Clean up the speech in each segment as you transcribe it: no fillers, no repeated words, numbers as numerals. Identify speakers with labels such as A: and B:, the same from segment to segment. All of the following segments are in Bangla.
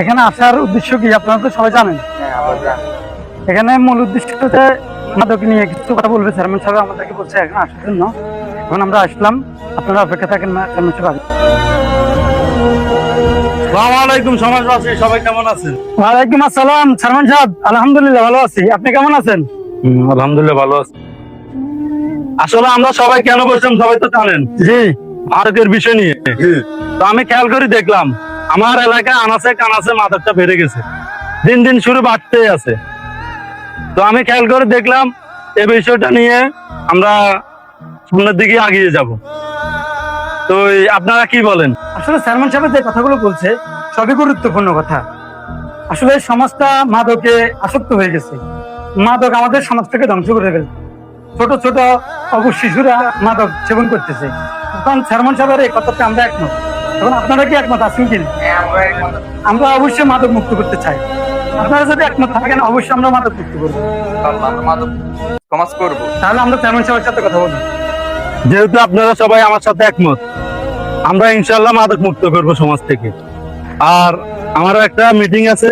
A: এখানে আসার উদ্দেশ্য কি আপনারা তো সবাই জানেন। এখানে মূল উদ্দেশ্য হচ্ছে মাদক নিয়ে কিছু কথা বলবে চেয়ারম্যান সাহেব আমাদেরকে বলছে এখানে আসার জন্য। এখন আমরা আসলাম, আপনারা অপেক্ষা থাকেন না চেয়ারম্যান সাহেব।
B: আসসালামু আলাইকুম সমাজবাসী, সবাই কেমন আছেন?
A: ওয়ালাইকুম আসসালাম চেয়ারম্যান সাহেব, আলহামদুলিল্লাহ ভালো আছি, আপনি কেমন আছেন?
B: আলহামদুলিল্লাহ ভালো আছি। আসলে আমরা সবাই কেন বলছিলাম সবাই তো জানেন,
A: জি
B: মাদকের বিষয় নিয়ে। তো আমি খেয়াল করে দেখলাম আমার এলাকায় আনাচে কানাচে মাদকটা বেড়ে গেছে, দিন দিন শুরু বাড়তেই আছে। তো আমি খেয়াল করে দেখলাম এই বিষয়টা নিয়ে আমরা সামনের দিকে এগিয়ে যাব। তো আপনারা কি বলেন?
A: আসলে চেয়ারম্যান সাহেব যে কথাগুলো বলছে সবই গুরুত্বপূর্ণ কথা। আসলে সমাজটা মাদকে আসক্ত হয়ে গেছে, মাদক আমাদের সমাজ থেকে ধ্বংস করে ফেলছে। ছোট ছোট অবশ শিশুরা মাদক সেবন করতেছে। এখন চেয়ারম্যান সাহেবের এই কথাতে আমরা একমত। এখন আপনারা কি একমত আছেন কিনা? আমরা অবশ্যই মাদক মুক্ত করতে চাই। আপনারা যদি একমত থাকেন অবশ্যই আমরা মাদক মুক্ত করবো। তাহলে আমরা চেয়ারম্যান সাহেবের সাথে কথা বলবো।
B: যেহেতু আপনারা সবাই আমার সাথে একমত, আমরা ইনশাল্লাহ মাদক মুক্ত করব সমাজ থেকে। আর আমারও একটা মিটিং আছে,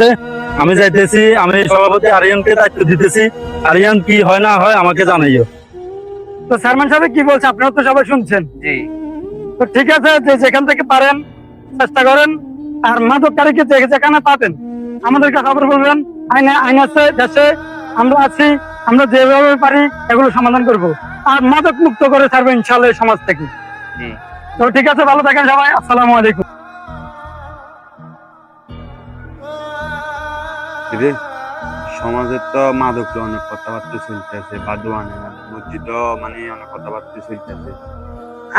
B: আমি যাইতেছি। আমি সভাপতি আরিয়ানকে দায়িত্ব দিতেছি। আরিয়ান কি হয় না হয় আমাকে জানাইও।
A: তো চেয়ারম্যান সাহেব কি বলছে আপনারা তো সবাই শুনছেন।
C: জি,
A: তো ঠিক আছে, যে যেখান থেকে পারেন চেষ্টা করেন। আর মাদককারীকে যেখানে পাবেন আমাদেরকে খবর বলবেন। আইন আছে দেশে, আমরা আছি, আমরা যেভাবে পারি এগুলো সমাধান করব। আর মাদক মুক্ত করে ছাড়বো ইনশাআল্লাহ এই সমাজ থেকে।
C: জি।
A: তো ঠিক আছে, ভালো থাকেন সবাই, আসসালামু আলাইকুম।
D: সমাজের তো মাদক অনেক কথাবার্তা চলতেছে, বাদুয়ানে মসজিদও মানে অনেক কথাবার্তা চলতেছে।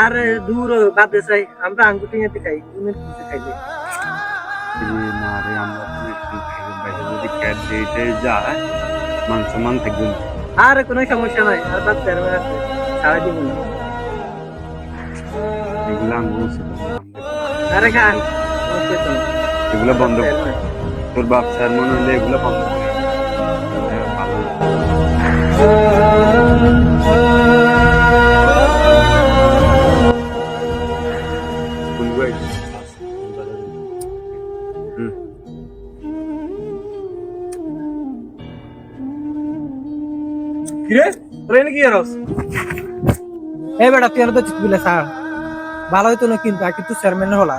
E: আরে দূর বাদে চাই, আমরা আঙ্গুটি নিতে খাই, তুমি কিছু খাইলে
D: না রে, আমরা তো একটু বাইরে যদি ক্যাট দিতে যায় মান সম্মান থাকবে না।
E: আর কোনো সমস্যা নাই, আর বাদ চেয়ারম্যান আছে সারা জীবন।
D: এগুলো আঙ্গুল
E: আরে খান
D: এগুলো বন্ধ কর। তোর বাপ স্যার মনে হলে এগুলো বন্ধ করে ভালো।
E: কিরে ট্রেন কি এরস? এই বেটা তুই তো চিতবিলে স্যার ভালো হইতো না, কিন্তু আর কিন্তু চেয়ারম্যান হলা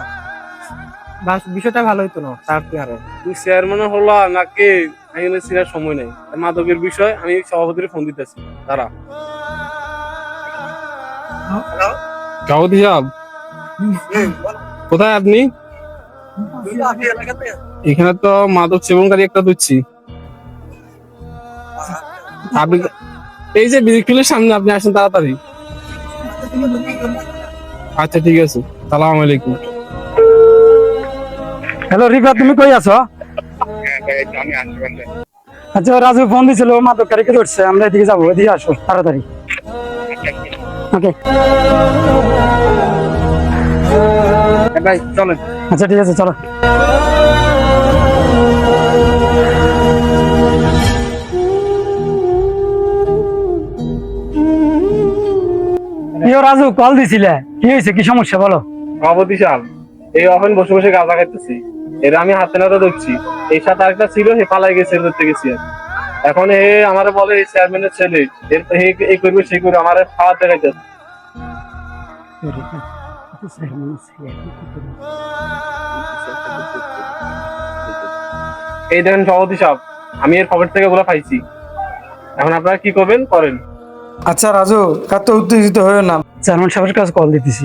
E: বিষয়টা ভালো হইতো না স্যার। তুই আরো
F: তুই চেয়ারম্যান হলা নাকি এখানে চিনার সময় নেই। মাদকের বিষয় আমি সভাপতির ফোন দিতেছি, তারা সভাপতি সাহেব কোথায় আপনি? এখানে তো মাদক সেবনকারী একটা দিচ্ছি। আপনি এই যে বিজিক্রিলের সামনে আপনি আসেন তাড়াতাড়ি। আচ্ছা ঠিক আছে, সালাম আলাইকুম।
A: হ্যালো রিফা, তুমি কই আছো? আচ্ছা, রাজু ফোন দিছিল, মাদককারীকে ধরছে, আমরা এদিকে যাবো, এদিকে আসো তাড়াতাড়ি। ওকে
F: ভাই চলেন।
A: আচ্ছা ঠিক আছে, চলো। রাজু কল দিছিলে, কি হয়েছে, কি সমস্যা বলো?
F: সভাপতি সাহেব এই এখন বসে বসে গাঁজা খাইতেছি, এরা আমি হাতে নাতে দেখছি। এই সাথে আরেকটা ছিল, সে পালাই গেছে, ধরতে গেছি। এখন এ আমারে বলে এই চেয়ারম্যানের ছেলে, এই করবে সেই করবে, আমার খাওয়ার দেখাইতেছে। এই দেখেন সভাপতি সাহেব, আমি এর খবর থেকে ওগুলো পাইছি। এখন আপনারা কি করবেন করেন।
A: আচ্ছা রাজু, এত উত্তেজিত হয়েও না, চেয়ারম্যান সাহেবের কাছে কল দিতেছি।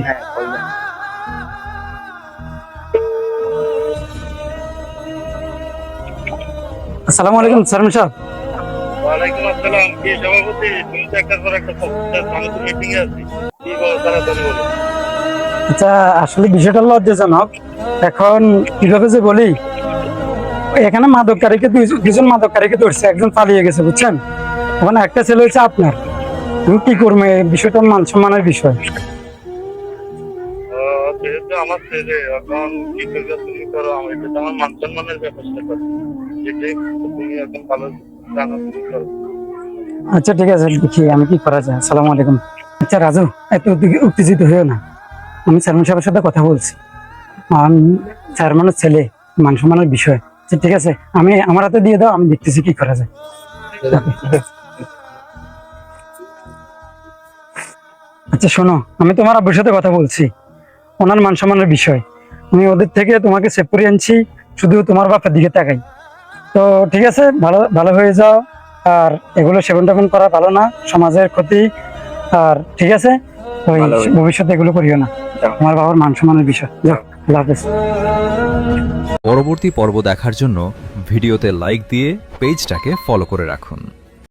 A: আসসালামু আলাইকুম চেয়ারম্যান সাহেব।
B: ওয়ালাইকুম আসসালাম। কি সভাপতি, তুমি তো একটার পর একটা আমাদের মিটিং এ আছি, কি বল তাড়াতাড়ি বলো।
A: আচ্ছা, আসলে বিষয়টা লজ্জাজনক। এখন কিভাবে যে বলি, এখানে মাদককারীকে দুজন মাদককারীকে ধরছে, একজন পালিয়ে গেছে, বুঝছেন? এখন একটা ছেলে হচ্ছে আপনার, তুমি কি করবে? বিষয়টা মান সম্মানের বিষয়।
B: যেহেতু আমার ছেলে, এখন কি করবে তুমি করো, আমি তো আমার মান সম্মানের ব্যবস্থা করো, যেটাই তুমি এখন ভালো জানো তুমি করো।
A: আচ্ছা ঠিক আছে, দেখি আমি কি করা যায়। আসসালামু আলাইকুম। আচ্ছা রাজু, এত উত্তেজিত হয়েও না, আমি চেয়ারম্যান সাহেবের সাথে কথা বলছি। চেয়ারম্যানের ছেলে মান সম্মানের বিষয়। আচ্ছা, ঠিক আছে, আমি আমার হাতে দিয়ে দাও, আমি দেখতেছি কি করা যায়। আচ্ছা শোনো, আমি তোমার আব্বুর সাথে কথা বলছি, ওনার মান সম্মানের বিষয়। আমি ওদের থেকে তোমাকে সেভ করে আনছি, শুধু তোমার বাপের দিকে তাকাই। তো ঠিক আছে, ভালো ভালো হয়ে যাও। আর এগুলো সেবন টেবন করা ভালো না, সমাজের ক্ষতি। আর ঠিক আছে, ওই
D: ভালো হয়ে-
A: ভবিষ্যতে এগুলো করিও না।
D: যাও।
A: তোমার বাবার মান সম্মানের বিষয়। যাও, আল্লাহ হাফেজ।
C: পরবর্তী পর্ব দেখার জন্য ভিডিওতে লাইক দিয়ে পেজটাকে ফলো করে রাখুন।